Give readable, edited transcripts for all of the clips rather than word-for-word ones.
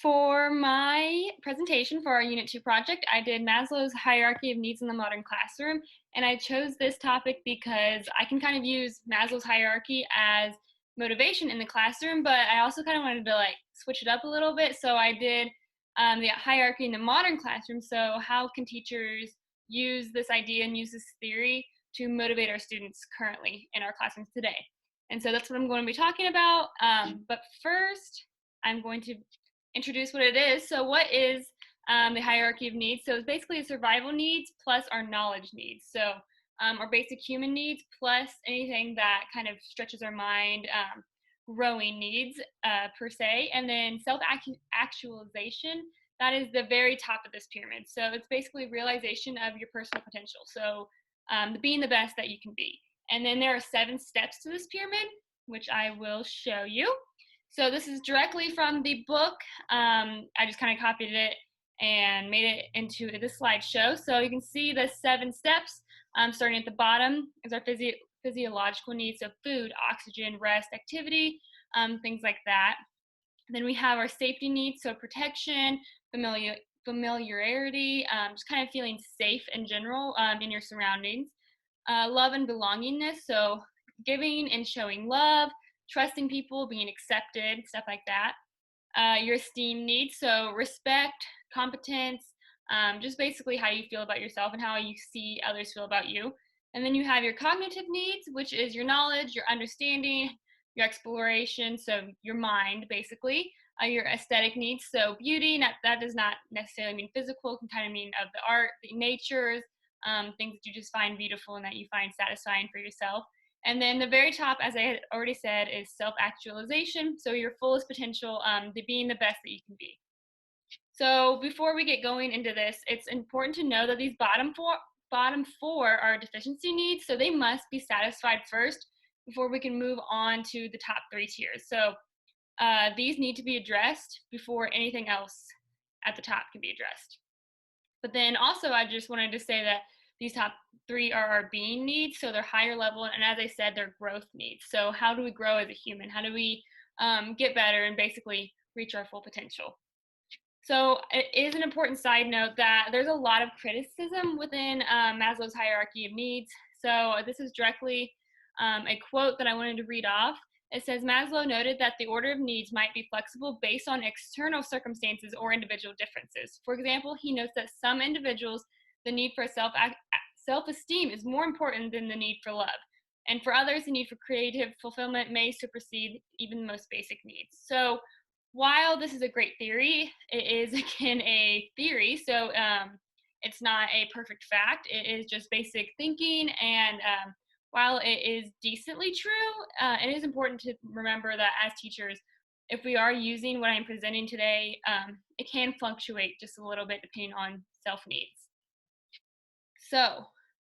For my presentation for our Unit 2 project, I did Maslow's hierarchy of needs in the modern classroom, and I chose this topic because I can kind of use Maslow's hierarchy as motivation in the classroom, but I also kind of wanted to like switch it up a little bit, so I did the hierarchy in the modern classroom. So how can teachers use this idea and use this theory to motivate our students currently in our classrooms today? And so that's what I'm going to be talking about. But first, I'm going to introduce what it is. So what is the hierarchy of needs? So it's basically survival needs plus our knowledge needs. So our basic human needs plus anything that kind of stretches our mind, growing needs per se, and then self-actualization. That is the very top of this pyramid. So it's basically realization of your personal potential. So being the best that you can be. And then there are 7 steps to this pyramid, which I will show you. So this is directly from the book. I just kind of copied it and made it into this slideshow. So you can see the 7 steps. Starting at the bottom is our physiological needs, so food, oxygen, rest, activity, things like that. Then we have our safety needs, so protection, familiarity, just kind of feeling safe in general in your surroundings. Love and belongingness, so giving and showing love, trusting people, being accepted, stuff like that. Your esteem needs, so respect, competence, just basically how you feel about yourself and how you see others feel about you. And then you have your cognitive needs, which is your knowledge, your understanding, your exploration, so your mind basically. Your aesthetic needs, so beauty, that does not necessarily mean physical, it can kind of mean of the art, the natures, things that you just find beautiful and that you find satisfying for yourself. And then the very top, as I had already said, is self-actualization. So your fullest potential, being the best that you can be. So before we get going into this, it's important to know that these bottom four are deficiency needs. So they must be satisfied first before we can move on to the top 3 tiers. So these need to be addressed before anything else at the top can be addressed. But then also, I just wanted to say that these top 3 are our being needs, so they're higher level, and as I said, they're growth needs. So how do we grow as a human? How do we get better and basically reach our full potential? So it is an important side note that there's a lot of criticism within Maslow's hierarchy of needs. So this is directly a quote that I wanted to read off. It says, Maslow noted that the order of needs might be flexible based on external circumstances or individual differences. For example, he notes that some individuals, the need for self-esteem is more important than the need for love. And for others, the need for creative fulfillment may supersede even the most basic needs. So while this is a great theory, it is, again, a theory. So it's not a perfect fact. It is just basic thinking, and while it is decently true, it is important to remember that as teachers, if we are using what I'm presenting today, it can fluctuate just a little bit depending on self-needs. So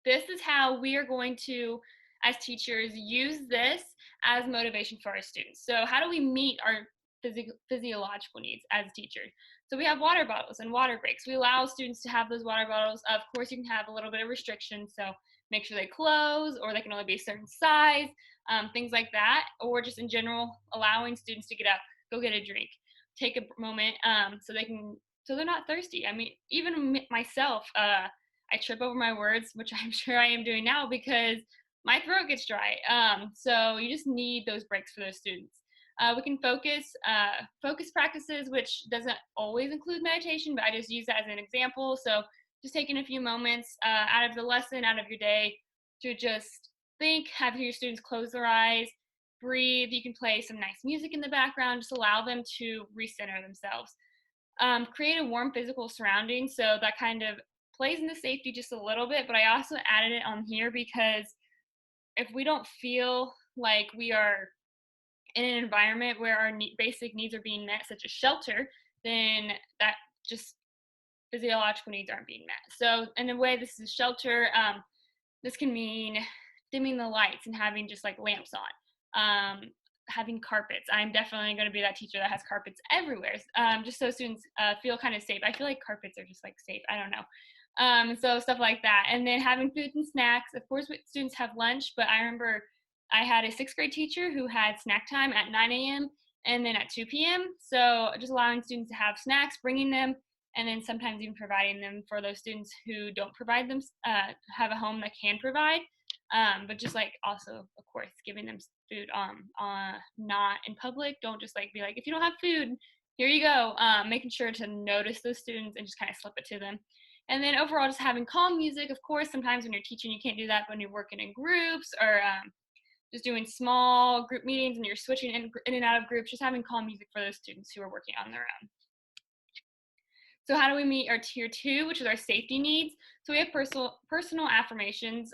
this is how we are going to, as teachers, use this as motivation for our students. So how do we meet our physiological needs as teachers? So we have water bottles and water breaks. We allow students to have those water bottles. Of course, you can have a little bit of restriction, so make sure they close, or they can only be a certain size, things like that, or just in general, allowing students to get up, go get a drink, take a moment so they're not thirsty. I mean, even myself, I trip over my words, which I'm sure I am doing now because my throat gets dry. So you just need those breaks for those students. We can focus practices, which doesn't always include meditation, but I just use that as an example. So just taking a few moments out of the lesson, out of your day, to just think, have your students close their eyes, breathe. You can play some nice music in the background, just allow them to recenter themselves. Create a warm physical surrounding, so that kind of plays into safety just a little bit, but I also added it on here because if we don't feel like we are in an environment where our basic needs are being met, such as shelter, then that just physiological needs aren't being met. So in a way, this is shelter. This can mean dimming the lights and having just like lamps on, having carpets. I'm definitely going to be that teacher that has carpets everywhere, just so students feel kind of safe. I feel like carpets are just like safe. I don't know. So stuff like that. And then having food and snacks. Of course, students have lunch, but I remember I had a 6th grade teacher who had snack time at 9 a.m. and then at 2 p.m. So just allowing students to have snacks, bringing them, and then sometimes even providing them for those students who don't provide them, have a home that can provide. But just like also, of course, giving them food not in public. Don't just like be like, if you don't have food, here you go. Making sure to notice those students and just kind of slip it to them. And then overall, just having calm music. Of course, sometimes when you're teaching, you can't do that. But when you're working in groups or just doing small group meetings and you're switching in and out of groups, just having calm music for those students who are working on their own. So how do we meet our tier 2, which is our safety needs? So we have personal affirmations.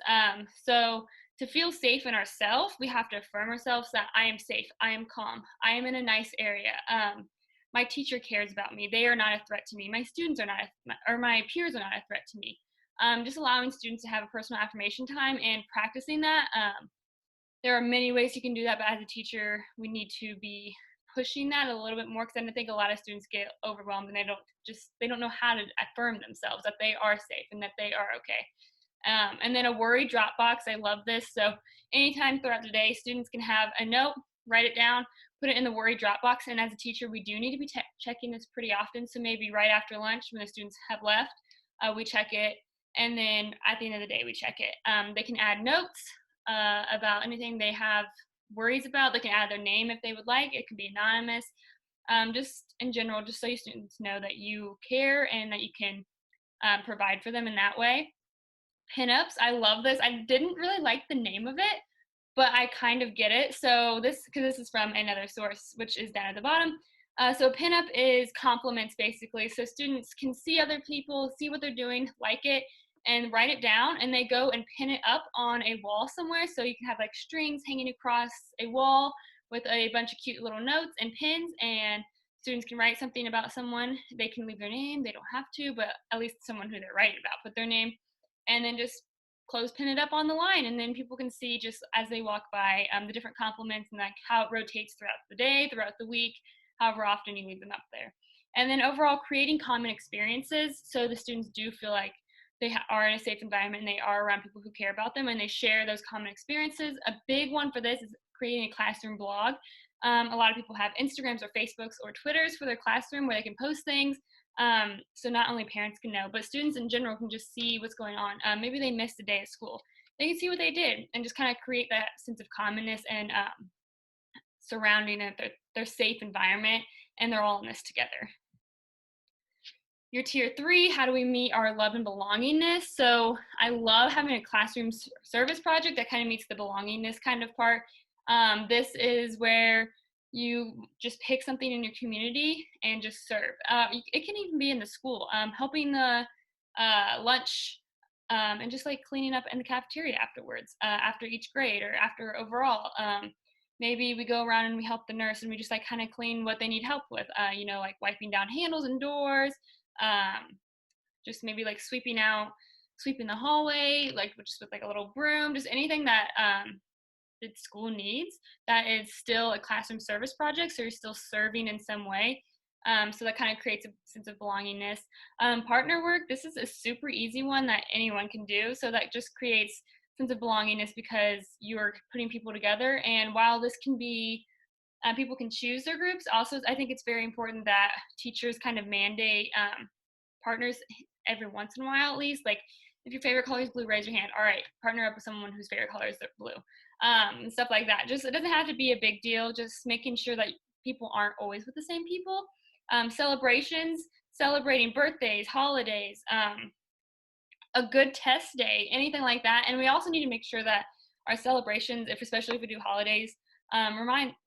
So to feel safe in ourselves, we have to affirm ourselves that I am safe, I am calm, I am in a nice area. My teacher cares about me. They are not a threat to me. My students are not, or my peers are not a threat to me. Just allowing students to have a personal affirmation time and practicing that. There are many ways you can do that, but as a teacher, we need to be pushing that a little bit more, because I think a lot of students get overwhelmed and they don't know how to affirm themselves that they are safe and that they are okay. And then a worry drop box. I love this. So anytime throughout the day, students can have a note, write it down, put it in the worry drop box. And as a teacher, we do need to be checking this pretty often. So maybe right after lunch when the students have left, we check it. And then at the end of the day, we check it. They can add notes about anything they have worries about. They can add their name if they would like. It can be anonymous. Just in general, just so your students know that you care and that you can provide for them in that way. Pinups, I love this. I didn't really like the name of it, but I kind of get it. So because this is from another source, which is down at the bottom. So pinup is compliments, basically. So students can see other people, see what they're doing, like it, and write it down, and they go and pin it up on a wall somewhere. So you can have like strings hanging across a wall with a bunch of cute little notes and pins, and students can write something about someone. They can leave their name. They don't have to, but at least someone who they're writing about, put their name, and then just close pin it up on the line, and then people can see just as they walk by the different compliments and like how it rotates throughout the day, throughout the week, however often you leave them up there. And then overall, creating common experiences so the students do feel like they are in a safe environment and they are around people who care about them and they share those common experiences. A big one for this is creating a classroom blog. A lot of people have Instagrams or Facebooks or Twitters for their classroom where they can post things. So not only parents can know, but students in general can just see what's going on. Maybe they missed a day at school. They can see what they did and just kind of create that sense of commonness and surrounding their safe environment, and they're all in this together. Your tier 3, how do we meet our love and belongingness? So I love having a classroom service project that kind of meets the belongingness kind of part. This is where you just pick something in your community and just serve. It can even be in the school, helping the lunch and just like cleaning up in the cafeteria afterwards, after each grade or after overall. Maybe we go around and we help the nurse and we just like kind of clean what they need help with, like wiping down handles and doors, just maybe like sweeping the hallway, like just with like a little broom, just anything that the school needs that is still a classroom service project, so you're still serving in some way. So that kind of creates a sense of belongingness. Partner work, this is a super easy one that anyone can do, so that just creates sense of belongingness because you're putting people together. And while this can be people can choose their groups, also I think it's very important that teachers kind of mandate partners every once in a while, at least. Like if your favorite color is blue, raise your hand. All right, partner up with someone whose favorite color is blue, and stuff like that. Just, it doesn't have to be a big deal, just making sure that people aren't always with the same people. Celebrations, celebrating birthdays, holidays, a good test day, anything like that. And we also need to make sure that our celebrations, especially if we do holidays,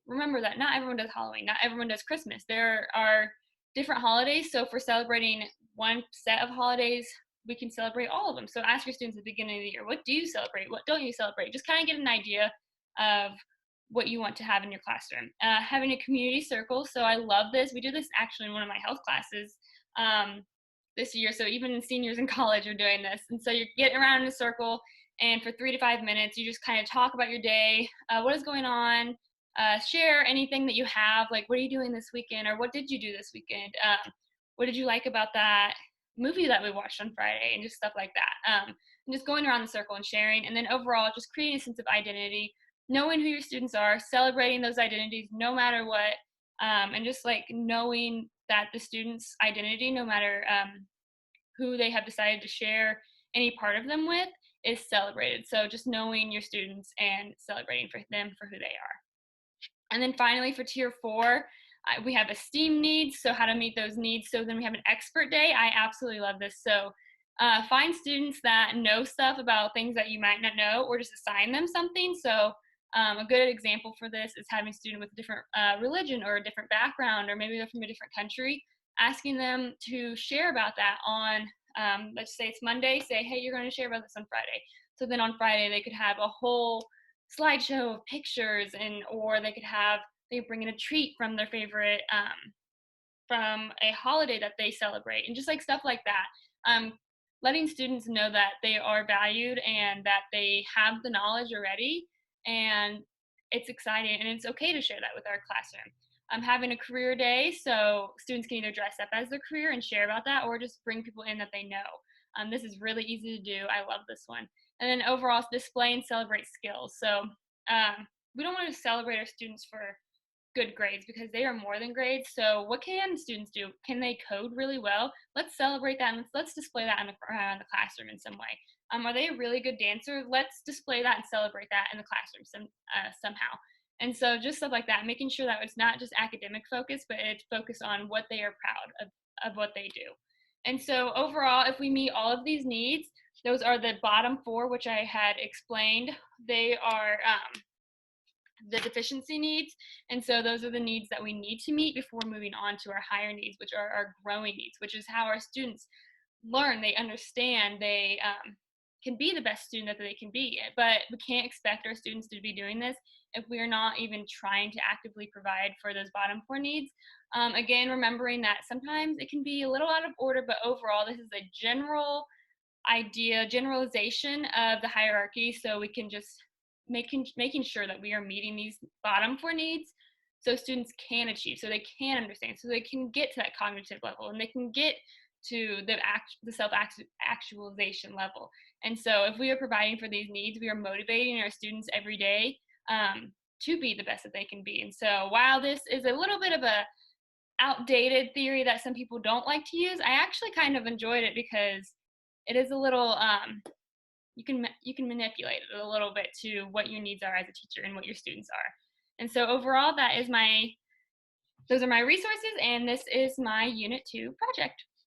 remember that not everyone does Halloween, not everyone does Christmas. There are different holidays, so if we're celebrating one set of holidays, we can celebrate all of them. So ask your students at the beginning of the year, what do you celebrate? What don't you celebrate? Just kind of get an idea of what you want to have in your classroom. Having a community circle, so I love this. We do this actually in one of my health classes this year, so even seniors in college are doing this. And so you're getting around in a circle, and for 3 to 5 minutes, you just kind of talk about your day, what is going on, share anything that you have, like what are you doing this weekend, or what did you do this weekend, what did you like about that movie that we watched on Friday, and just stuff like that. And just going around the circle and sharing, and then overall just creating a sense of identity, knowing who your students are, celebrating those identities no matter what. and just like knowing that the student's identity, no matter who they have decided to share any part of them with, is celebrated. So just knowing your students and celebrating for them for who they are. And then finally, for tier 4, we have esteem needs, so how to meet those needs. So then we have an expert day. I absolutely love this. So find students that know stuff about things that you might not know, or just assign them something. So a good example for this is having a student with a different religion or a different background, or maybe they're from a different country, asking them to share about that on, let's say it's Monday, say, hey, you're going to share about this on Friday. So then on Friday, they could have a whole slideshow of pictures, and or they bring in a treat from their favorite from a holiday that they celebrate, and just like stuff like that. Letting students know that they are valued and that they have the knowledge already, and it's exciting and it's okay to share that with our classroom. I'm having a career day, so students can either dress up as their career and share about that, or just bring people in that they know. This is really easy to do. I love this one. And then overall, display and celebrate skills. So we don't want to celebrate our students for good grades, because they are more than grades. So what can students do? Can they code really well? Let's celebrate that, and let's display that in the classroom in some way. Are they a really good dancer? Let's display that and celebrate that in the classroom somehow. And so just stuff like that, making sure that it's not just academic focus, but it's focused on what they are proud of what they do. And so overall, if we meet all of these needs, those are the bottom 4, which I had explained. They are the deficiency needs. And so those are the needs that we need to meet before moving on to our higher needs, which are our growing needs, which is how our students learn, they understand, they can be the best student that they can be. But we can't expect our students to be doing this if we are not even trying to actively provide for those bottom 4 needs. Again, remembering that sometimes it can be a little out of order, but overall, this is a generalization of the hierarchy, so we can just making sure that we are meeting these bottom 4 needs, so students can achieve, so they can understand, so they can get to that cognitive level, and they can get to the self-actualization level. And so if we are providing for these needs, we are motivating our students every day to be the best that they can be. And so while this is a little bit of a outdated theory that some people don't like to use, I actually kind of enjoyed it, because it is a little you can manipulate it a little bit to what your needs are as a teacher and what your students are. And so overall, those are my resources, and this is my Unit 2 project.